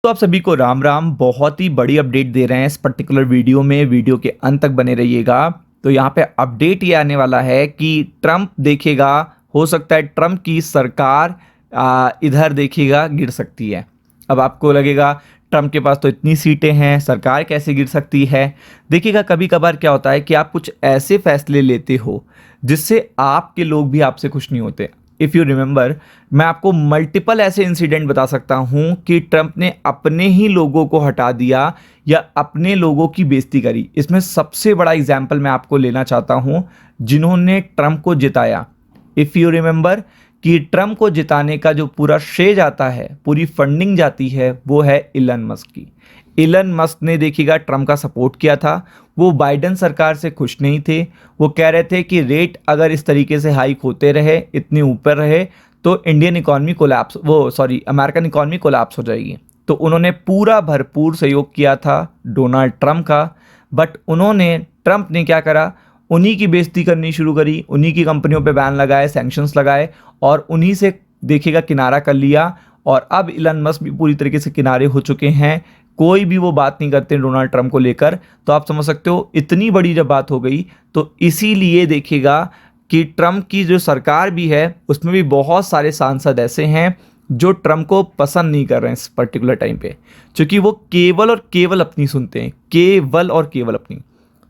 दोस्तों आप सभी को राम राम। बहुत ही बड़ी अपडेट दे रहे हैं इस पर्टिकुलर वीडियो में, वीडियो के अंत तक बने रहिएगा। तो यहाँ पे अपडेट ये आने वाला है कि ट्रम्प देखिएगा, हो सकता है ट्रम्प की सरकार इधर देखिएगा गिर सकती है। अब आपको लगेगा ट्रम्प के पास तो इतनी सीटें हैं, सरकार कैसे गिर सकती है। देखिएगा कभी कभार क्या होता है कि आप कुछ ऐसे फैसले लेते हो जिससे आपके लोग भी आपसे खुश नहीं होते। इफ़ यू रिमेंबर, मैं आपको मल्टीपल ऐसे इंसिडेंट बता सकता हूं कि ट्रम्प ने अपने ही लोगों को हटा दिया या अपने लोगों की बेइज्जती करी। इसमें सबसे बड़ा एग्जाम्पल मैं आपको लेना चाहता हूं जिन्होंने ट्रम्प को जिताया। इफ़ यू रिमेंबर कि ट्रम्प को जिताने का जो पूरा श्रेय जाता है, पूरी फंडिंग जाती है, वो है इलन मस्क की। इलन मस्क ने देखिएगा ट्रम्प का सपोर्ट किया था। वो बाइडेन सरकार से खुश नहीं थे। वो कह रहे थे कि रेट अगर इस तरीके से हाइक होते रहे, इतने ऊपर रहे, तो Indian economy collapse American economy collapse हो जाएगी। तो उन्होंने पूरा भरपूर सहयोग किया था डोनाल्ड ट्रम्प का। बट ट्रम्प ने क्या करा, उन्हीं की बेइज्जती करनी शुरू करी, उन्हीं की कंपनियों पे बैन लगाए, सैंक्शंस लगाए और उन्हीं से देखिएगा किनारा कर लिया। और अब इलन मस्क भी पूरी तरीके से किनारे हो चुके हैं, कोई भी वो बात नहीं करते डोनाल्ड ट्रम्प को लेकर। तो आप समझ सकते हो इतनी बड़ी जब बात हो गई, तो इसीलिए देखिएगा कि ट्रम्प की जो सरकार भी है उसमें भी बहुत सारे सांसद ऐसे हैं जो ट्रम्प को पसंद नहीं कर रहे हैं इस पर्टिकुलर टाइम पे, क्योंकि वो केवल और केवल अपनी सुनते हैं, केवल और केवल अपनी।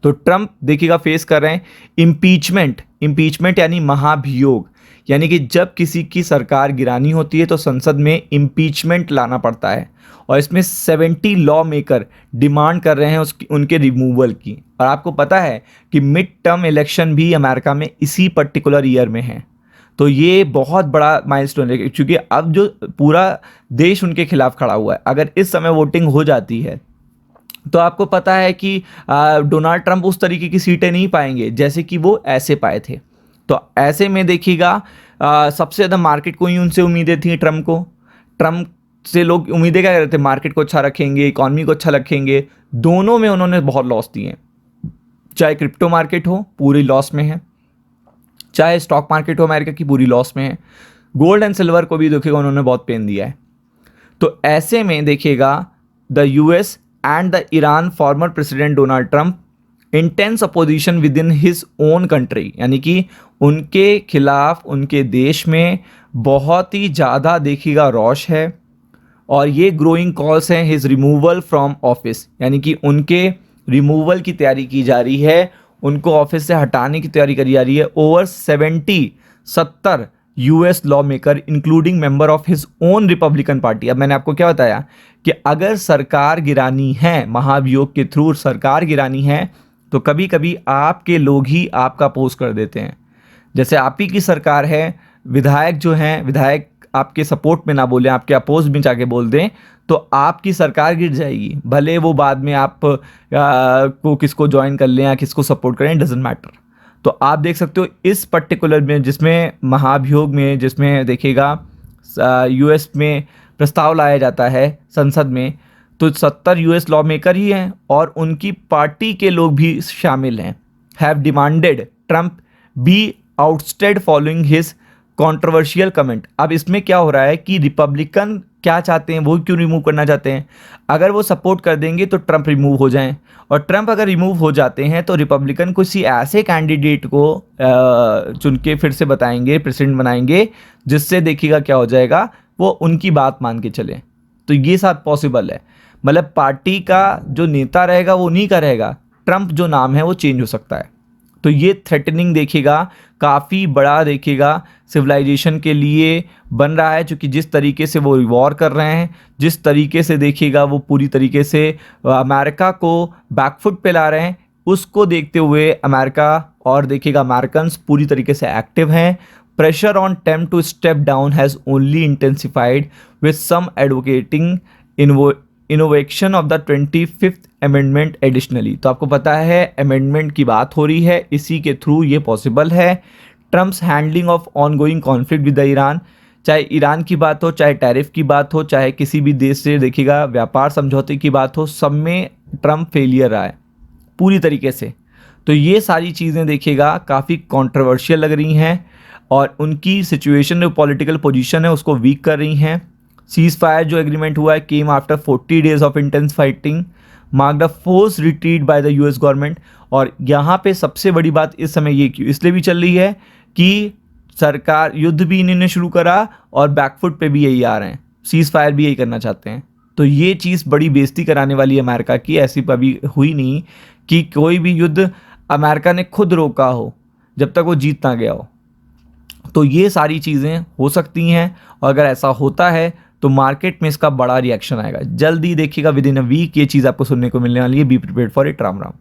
तो ट्रम्प देखिएगा फेस कर रहे हैं इम्पीचमेंट यानी महाभियोग। यानी कि जब किसी की सरकार गिरानी होती है तो संसद में इम्पीचमेंट लाना पड़ता है और इसमें 70 लॉ मेकर डिमांड कर रहे हैं उनके रिमूवल की। और आपको पता है कि मिड टर्म इलेक्शन भी अमेरिका में इसी पर्टिकुलर ईयर में है। तो ये बहुत बड़ा माइलस्टोन है, क्योंकि अब जो पूरा देश उनके खिलाफ खड़ा हुआ है, अगर इस समय वोटिंग हो जाती है तो आपको पता है कि डोनाल्ड ट्रंप उस तरीके की सीटें नहीं पाएंगे जैसे कि वो ऐसे पाए थे। तो ऐसे में देखिएगा सबसे ज़्यादा मार्केट को ही उनसे उम्मीदें थी ट्रम्प से लोग उम्मीदें क्या कर रहे थे, मार्केट को अच्छा रखेंगे, इकॉनमी को अच्छा रखेंगे। दोनों में उन्होंने बहुत लॉस दिए। चाहे क्रिप्टो मार्केट हो, पूरी लॉस में है, चाहे स्टॉक मार्केट हो अमेरिका की, पूरी लॉस में है। गोल्ड एंड सिल्वर को भी देखिएगा उन्होंने बहुत पेन दिया है। तो ऐसे में देखिएगा the US and the Iran former president Donald Trump intense opposition with in his own country, यानी कि उनके खिलाफ उनके देश में बहुत ही ज़्यादा देखिएगा रोष है। और ये ग्रोइंग कॉल्स हैं हिज रिमूवल फ्रॉम ऑफिस, यानी कि उनके रिमूवल की तैयारी की जा रही है, उनको ऑफिस से हटाने की तैयारी करी जा रही है। Over 70 US law maker including member of his own Republican party. अब मैंने आपको क्या बताया कि अगर सरकार गिरानी है, महाभियोग के थ्रू सरकार गिरानी है, तो कभी कभी आपके लोग ही आपका अपोज कर देते हैं। जैसे आप ही की सरकार है, विधायक आपके सपोर्ट में ना बोलें, आपके अपोज में जाके बोल दें, तो आपकी सरकार गिर जाएगी। भले वो बाद में आप को किसको ज्वाइन कर लें या किसको सपोर्ट करें, डजेंट मैटर। तो आप देख सकते हो इस पर्टिकुलर में, जिसमें महाभियोग में, जिसमें देखिएगा यूएस में प्रस्ताव लाया जाता है संसद में, तो 70 यूएस लॉ मेकर ही हैं और उनकी पार्टी के लोग भी शामिल हैं। Have demanded Trump be ousted following his controversial comment. अब इसमें क्या हो रहा है कि रिपब्लिकन क्या चाहते हैं, वो क्यों रिमूव करना चाहते हैं। अगर वो सपोर्ट कर देंगे तो ट्रम्प रिमूव हो जाएं, और ट्रम्प अगर रिमूव हो जाते हैं तो रिपब्लिकन किसी ऐसे कैंडिडेट को चुन के फिर से बताएंगे, प्रेसिडेंट बनाएंगे, जिससे देखिएगा क्या हो जाएगा, वो उनकी बात मान के चले। तो ये सब पॉसिबल है। मतलब पार्टी का जो नेता रहेगा वो उन्हीं का रहेगा, ट्रम्प जो नाम है वो चेंज हो सकता है। तो ये थ्रेटनिंग देखिएगा काफ़ी बड़ा देखिएगा सिविलाइजेशन के लिए बन रहा है, क्योंकि जिस तरीके से वो वॉर कर रहे हैं, जिस तरीके से देखिएगा वो पूरी तरीके से अमेरिका को बैकफुट पे ला रहे हैं, उसको देखते हुए अमेरिका और देखिएगा अमेरिकन्स पूरी तरीके से एक्टिव हैं। Pressure on Trump to step down has only intensified with some advocating invocation of the 25th amendment additionally. तो आपको पता है अमेंडमेंट की बात हो रही है, इसी के थ्रू ये पॉसिबल है। Trump's handling of ongoing conflict with the Iran, चाहे ईरान की बात हो, चाहे टैरिफ की बात हो, चाहे किसी भी देश से देखिएगा व्यापार समझौते की बात हो, सब में ट्रम्प फेलियर रहा है पूरी तरीके से। तो ये सारी चीज़ें देखिएगा काफ़ी कॉन्ट्रोवर्शियल लग रही हैं और उनकी सिचुएशन, जो पॉलिटिकल पोजीशन है, उसको वीक कर रही हैं। सीज फायर जो एग्रीमेंट हुआ है came after 40 days of intense fighting, mark the force retreat by the US government. और यहाँ पे सबसे बड़ी बात इस समय ये क्यों इसलिए भी चल रही है कि सरकार युद्ध भी इन्होंने शुरू करा और बैकफुट पे भी यही आ रहे हैं, सीज फायर भी यही करना चाहते हैं। तो ये चीज़ बड़ी बेइज्जती कराने वाली है अमेरिका की, ऐसी कभी हुई नहीं कि कोई भी युद्ध अमेरिका ने खुद रोका हो जब तक वो जीत ना गया हो। तो ये सारी चीज़ें हो सकती हैं और अगर ऐसा होता है तो मार्केट में इसका बड़ा रिएक्शन आएगा। जल्दी देखिएगा, विद इन अ वीक ये चीज़ आपको सुनने को मिलने वाली है। Be prepared for it. Ram Ram.